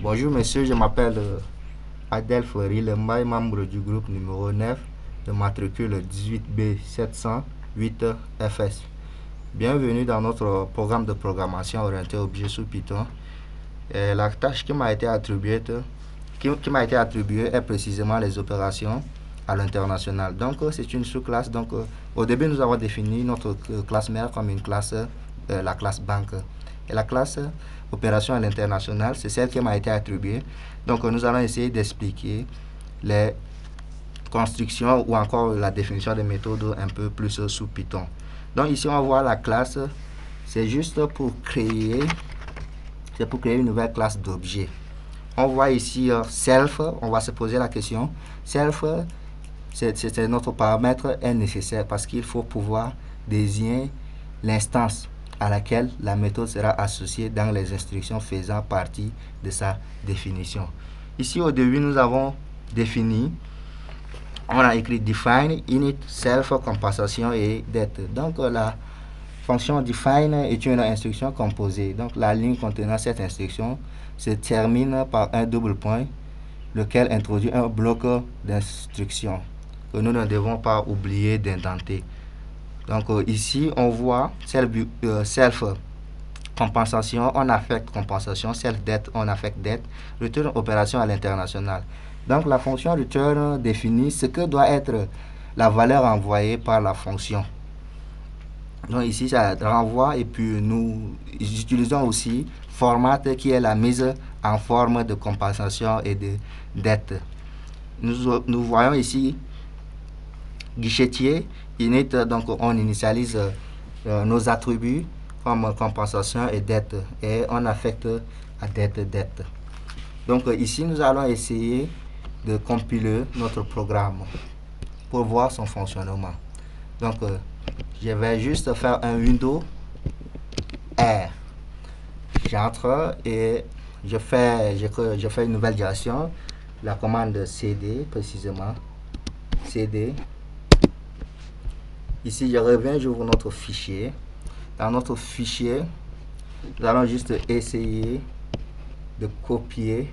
Bonjour monsieur, je m'appelle Adel Fleury Lembaye, membre du groupe numéro 9 de matricule 18B 708 FS. Bienvenue dans notre programme de programmation orienté objet sous Python. Et la tâche qui m'a été attribuée est précisément les opérations à l'international. Donc c'est une sous-classe. Donc au début nous avons défini notre classe mère comme une classe, la classe banque. Et la classe opération à l'international, c'est celle qui m'a été attribuée. Donc nous allons essayer d'expliquer les constructions ou encore la définition des méthodes un peu plus sous Python. Donc ici on voit la classe, c'est juste pour créer une nouvelle classe d'objets. On voit ici self, on va se poser la question, self, c'est notre paramètre est nécessaire parce qu'il faut pouvoir désigner l'instance à laquelle la méthode sera associée dans les instructions faisant partie de sa définition. Ici au début nous avons défini, on a écrit define, init, self, compensation et det. Donc la fonction define est une instruction composée. Donc la ligne contenant cette instruction se termine par un double point, lequel introduit un bloc d'instructions que nous ne devons pas oublier d'indenter. Donc ici on voit self compensation, on affecte compensation, self det, on affecte det, return opération à l'international. Donc la fonction return définit ce que doit être la valeur envoyée par la fonction. Donc ici ça renvoie et puis nous utilisons aussi format qui est la mise en forme de compensation et de det. Nous voyons ici guichetier, init, donc on initialise nos attributs comme compensation et det et on affecte à det. Donc ici nous allons essayer de compiler notre programme pour voir son fonctionnement. Donc je vais juste faire un window R, j'entre et je fais une nouvelle direction, la commande cd précisément, cd. Ici je reviens, j'ouvre notre fichier. Dans notre fichier nous allons juste essayer de copier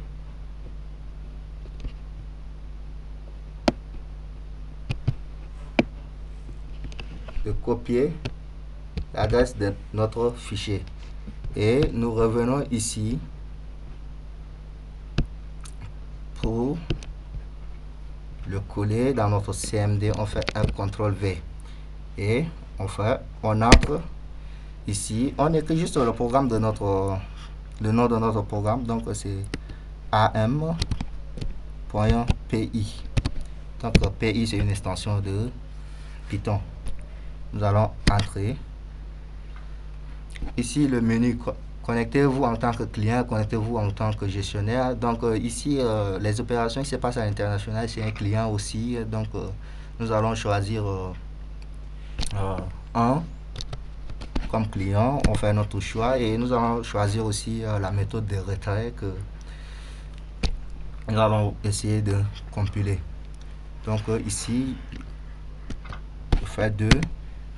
l'adresse de notre fichier et nous revenons ici pour le coller dans notre CMD. On fait un CTRL V et on entre ici, on écrit juste le programme de le nom de notre programme, donc c'est am.py. donc PI c'est une extension de Python. Nous allons entrer ici le menu connectez-vous en tant que client, connectez-vous en tant que gestionnaire. Donc ici les opérations qui se passent à l'international, c'est un client aussi. Donc nous allons choisir un comme client, on fait notre choix et nous allons choisir aussi la méthode de retrait que nous allons essayer de compiler. Donc ici je fais 2.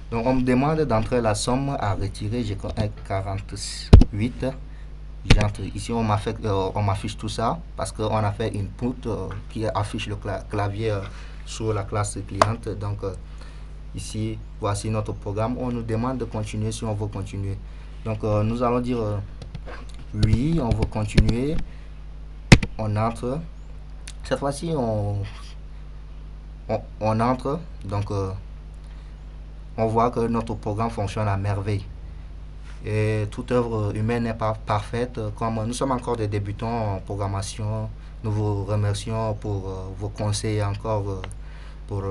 Donc on me demande d'entrer la somme à retirer, j'ai 48. J'entre ici, on m'affiche tout ça parce qu'on a fait une input qui affiche le clavier sur la classe cliente. Donc ici voici notre programme, on nous demande de continuer si on veut continuer. Donc nous allons dire oui, on veut continuer, on entre. Cette fois-ci on entre, donc on voit que notre programme fonctionne à merveille. Et toute œuvre humaine n'est pas parfaite. Comme nous sommes encore des débutants en programmation, nous vous remercions pour vos conseils et encore pour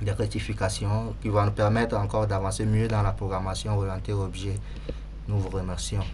des rectifications qui vont nous permettre encore d'avancer mieux dans la programmation orientée objet. Nous vous remercions.